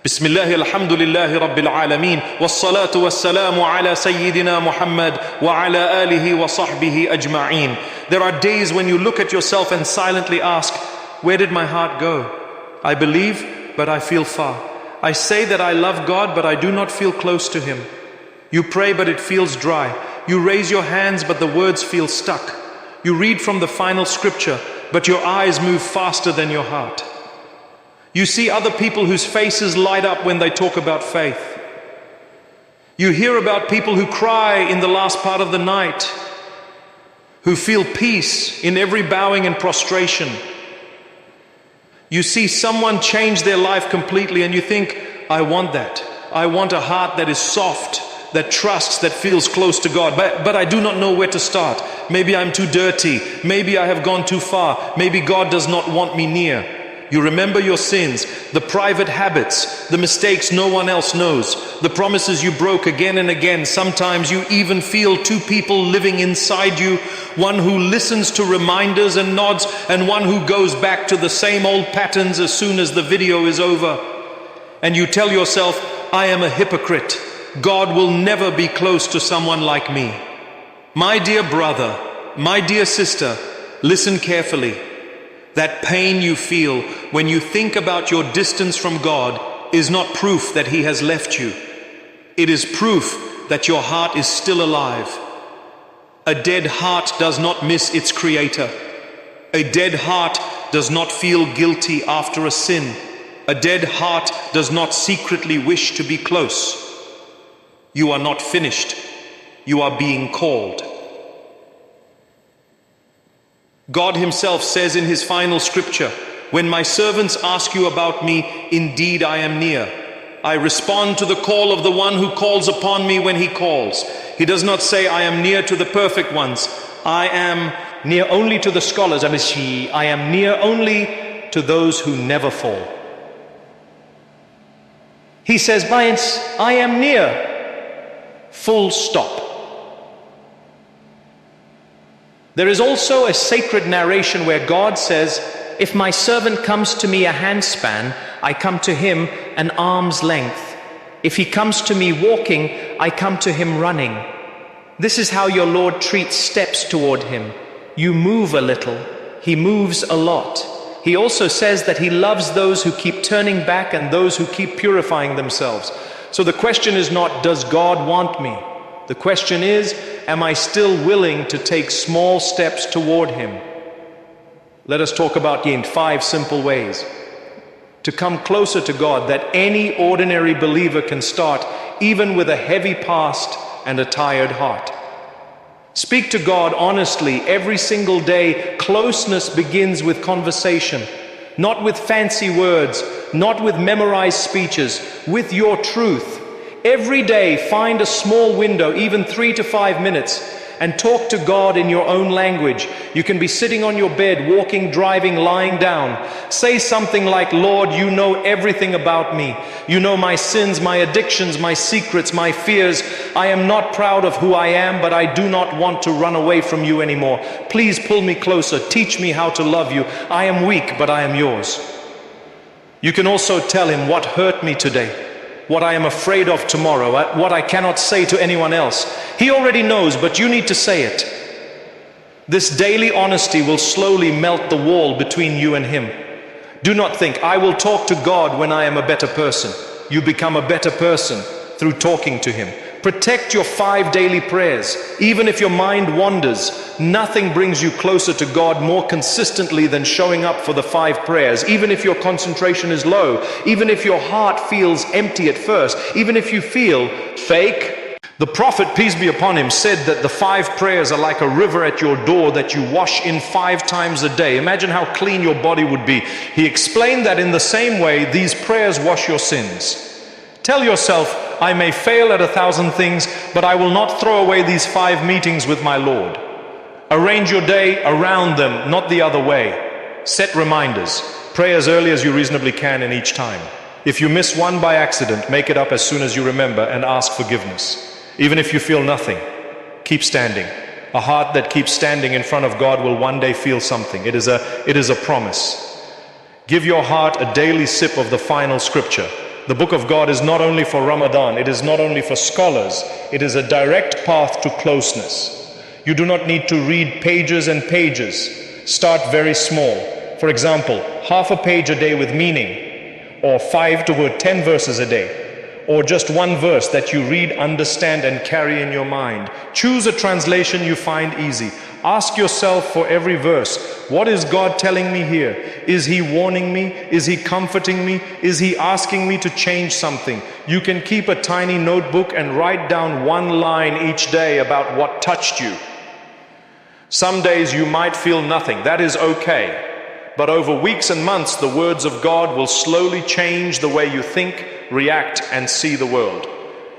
بسم الله الحمد لله رب العالمين والصلاة والسلام على سيدنا محمد وعلى آله وصحبه أجمعين. There are days when you look at yourself and silently ask, where did my heart go? I believe, but I feel far. I say that I love God, but I do not feel close to Him. You pray, but it feels dry. You raise your hands, but the words feel stuck. You read from the final scripture, but your eyes move faster than your heart. You see other people whose faces light up when they talk about faith. You hear about people who cry in the last part of the night, who feel peace in every bowing and prostration. You see someone change their life completely and you think, I want that. I want a heart that is soft, that trusts, that feels close to God. But I do not know where to start. Maybe I'm too dirty. Maybe I have gone too far. Maybe God does not want me near. You remember your sins, the private habits, the mistakes no one else knows, the promises you broke again and again. Sometimes you even feel two people living inside you, one who listens to reminders and nods, and one who goes back to the same old patterns as soon as the video is over. And you tell yourself, I am a hypocrite. God will never be close to someone like me. My dear brother, my dear sister, listen carefully. That pain you feel when you think about your distance from God is not proof that He has left you. It is proof that your heart is still alive. A dead heart does not miss its Creator. A dead heart does not feel guilty after a sin. A dead heart does not secretly wish to be close. You are not finished. You are being called. God Himself says in His final scripture, when my servants ask you about me, indeed I am near. I respond to the call of the one who calls upon me when He calls. He does not say, I am near to the perfect ones. I am near only to the scholars. I am near only to those who never fall. He says, I am near. Full stop. There is also a sacred narration where God says, if my servant comes to me a handspan, I come to him an arm's length. If he comes to me walking, I come to him running. This is how your Lord treats steps toward him. You move a little, he moves a lot. He also says that he loves those who keep turning back and those who keep purifying themselves. So the question is not, does God want me? The question is, am I still willing to take small steps toward Him? Let us talk about in 5 simple ways to come closer to God that any ordinary believer can start, even with a heavy past and a tired heart. Speak to God honestly every single day. Closeness begins with conversation, not with fancy words, not with memorized speeches, with your truth. Every day, find a small window, even 3 to 5 minutes, and talk to God in your own language. You can be sitting on your bed, walking, driving, lying down. Say something like, Lord, you know everything about me. You know my sins, my addictions, my secrets, my fears. I am not proud of who I am, but I do not want to run away from you anymore. Please pull me closer. Teach me how to love you. I am weak, but I am yours. You can also tell Him what hurt me today, what I am afraid of tomorrow, what I cannot say to anyone else. He already knows, but you need to say it. This daily honesty will slowly melt the wall between you and Him. Do not think, I will talk to God when I am a better person. You become a better person through talking to Him. Protect your 5 daily prayers. Even if your mind wanders, nothing brings you closer to God more consistently than showing up for the 5 prayers. Even if your concentration is low, even if your heart feels empty at first, even if you feel fake. The Prophet, peace be upon him, said that the 5 prayers are like a river at your door that you wash in 5 times a day. Imagine how clean your body would be. He explained that in the same way, these prayers wash your sins. Tell yourself, I may fail at 1,000 things, but I will not throw away these 5 meetings with my Lord. Arrange your day around them, not the other way. Set reminders. Pray as early as you reasonably can in each time. If you miss one by accident, make it up as soon as you remember and ask forgiveness. Even if you feel nothing, keep standing. A heart that keeps standing in front of God will one day feel something. It is a promise. Give your heart a daily sip of the final scripture. The book of God is not only for Ramadan, it is not only for scholars, it is a direct path to closeness. You do not need to read pages and pages. Start very small. For example, half a page a day with meaning, or 5 to 10 verses a day, or just one verse that you read, understand, and carry in your mind. Choose a translation you find easy. Ask yourself for every verse, what is God telling me here? Is He warning me? Is He comforting me? Is He asking me to change something? You can keep a tiny notebook and write down one line each day about what touched you. Some days you might feel nothing. That is okay. But over weeks and months, the words of God will slowly change the way you think, react, and see the world.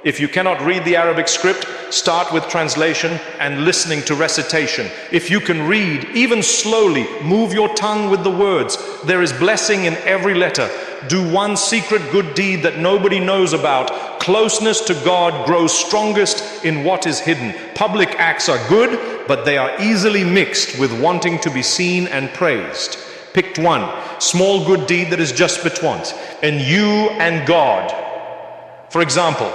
If you cannot read the Arabic script, start with translation and listening to recitation. If you can read, even slowly, move your tongue with the words. There is blessing in every letter. Do one secret good deed that nobody knows about. Closeness to God grows strongest in what is hidden. Public acts are good, but they are easily mixed with wanting to be seen and praised. Pick one small good deed that is just between and you and God. For example,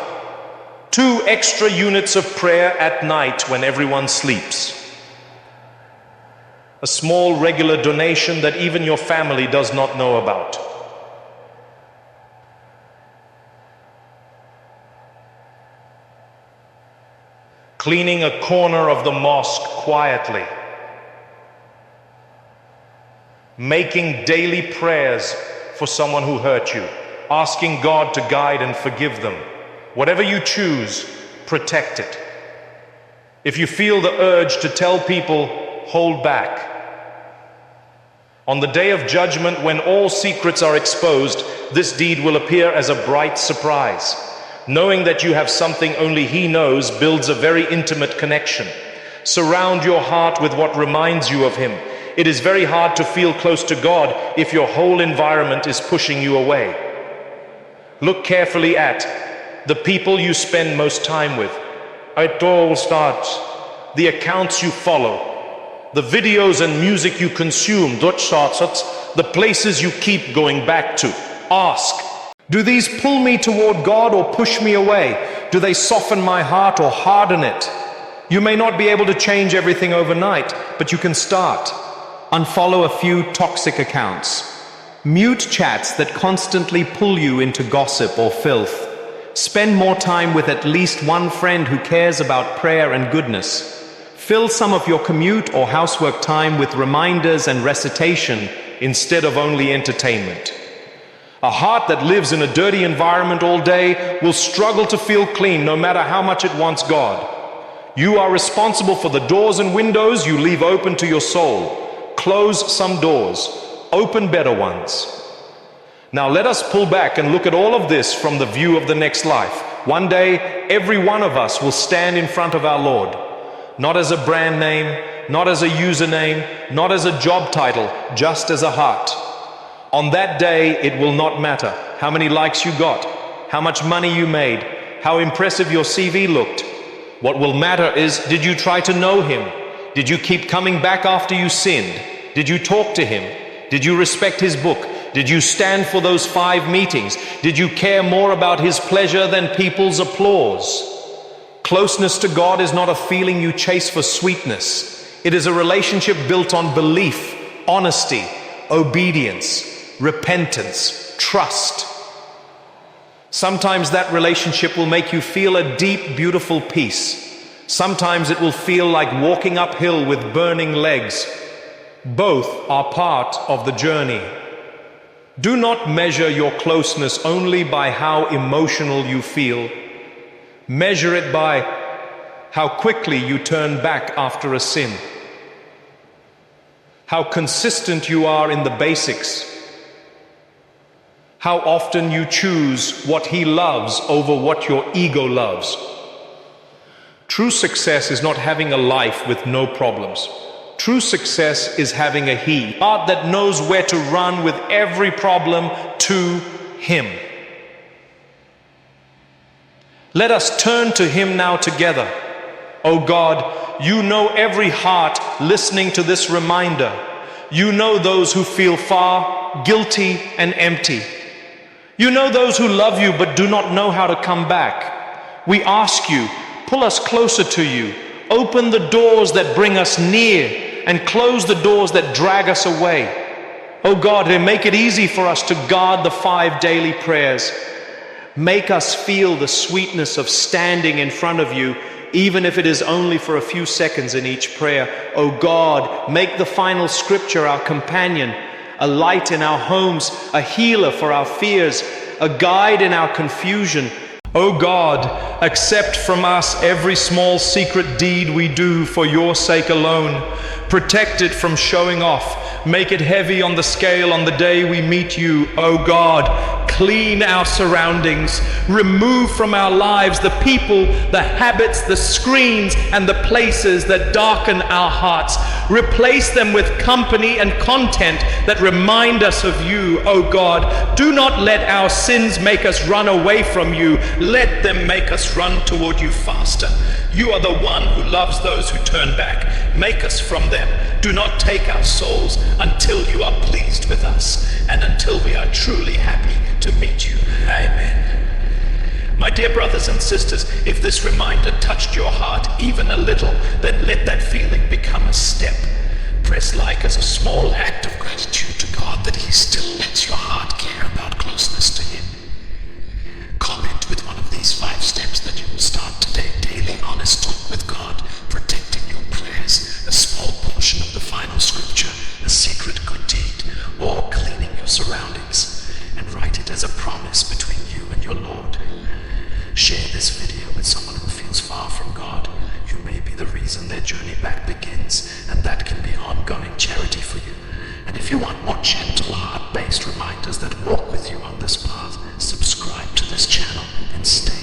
2 extra units of prayer at night when everyone sleeps. A small regular donation that even your family does not know about. Cleaning a corner of the mosque quietly. Making daily prayers for someone who hurt you. Asking God to guide and forgive them. Whatever you choose, protect it. If you feel the urge to tell people, hold back. On the day of judgment, when all secrets are exposed, this deed will appear as a bright surprise. Knowing that you have something only He knows builds a very intimate connection. Surround your heart with what reminds you of Him. It is very hard to feel close to God if your whole environment is pushing you away. Look carefully at the people you spend most time with. It all starts. The accounts you follow. The videos and music you consume. The places you keep going back to. Ask, do these pull me toward God or push me away? Do they soften my heart or harden it? You may not be able to change everything overnight, but you can start. Unfollow a few toxic accounts. Mute chats that constantly pull you into gossip or filth. Spend more time with at least one friend who cares about prayer and goodness. Fill some of your commute or housework time with reminders and recitation instead of only entertainment. A heart that lives in a dirty environment all day will struggle to feel clean no matter how much it wants God. You are responsible for the doors and windows you leave open to your soul. Close some doors, open better ones. Now let us pull back and look at all of this from the view of the next life. One day, every one of us will stand in front of our Lord, not as a brand name, not as a username, not as a job title, just as a heart. On that day, it will not matter how many likes you got, how much money you made, how impressive your CV looked. What will matter is, did you try to know Him? Did you keep coming back after you sinned? Did you talk to Him? Did you respect His book? Did you stand for those 5 meetings? Did you care more about His pleasure than people's applause? Closeness to God is not a feeling you chase for sweetness. It is a relationship built on belief, honesty, obedience, repentance, trust. Sometimes that relationship will make you feel a deep, beautiful peace. Sometimes it will feel like walking uphill with burning legs. Both are part of the journey. Do not measure your closeness only by how emotional you feel. Measure it by how quickly you turn back after a sin. How consistent you are in the basics. How often you choose what He loves over what your ego loves. True success is not having a life with no problems. True success is having a He, God that knows where to run with every problem to Him. Let us turn to Him now together. Oh God, You know every heart listening to this reminder. You know those who feel far, guilty, and empty. You know those who love you but do not know how to come back. We ask you, pull us closer to you. Open the doors that bring us near and close the doors that drag us away. Oh God, make it easy for us to guard the 5 daily prayers. Make us feel the sweetness of standing in front of you, even if it is only for a few seconds in each prayer. Oh God, make the final scripture our companion, a light in our homes, a healer for our fears, a guide in our confusion. O God, accept from us every small secret deed we do for your sake alone. Protect it from showing off. Make it heavy on the scale on the day we meet you, O God. Clean our surroundings. Remove from our lives the people, the habits, the screens, and the places that darken our hearts. Replace them with company and content that remind us of you, O God. Do not let our sins make us run away from you. Let them make us run toward you faster. You are the one who loves those who turn back. Make us from them. Do not take our souls until you are pleased with us and until we are truly happy to meet you. Amen. My dear brothers and sisters, if this reminder touched your heart even a little, then let that feeling become a step. Press like as a small act of gratitude to God that He still lets your heart care about closeness to Him. Comment with one of these 5 steps that you will start today. Daily honest talk with God, protecting your prayers, a small portion of the final scripture, a secret good deed, or cleaning your surroundings. And write it as a promise between you and your Lord. Share this video with someone who feels far from God. You may be the reason their journey back begins, and that can be ongoing charity for you. And if you want more gentle, heart-based reminders that walk with you on this path, subscribe to this channel and stay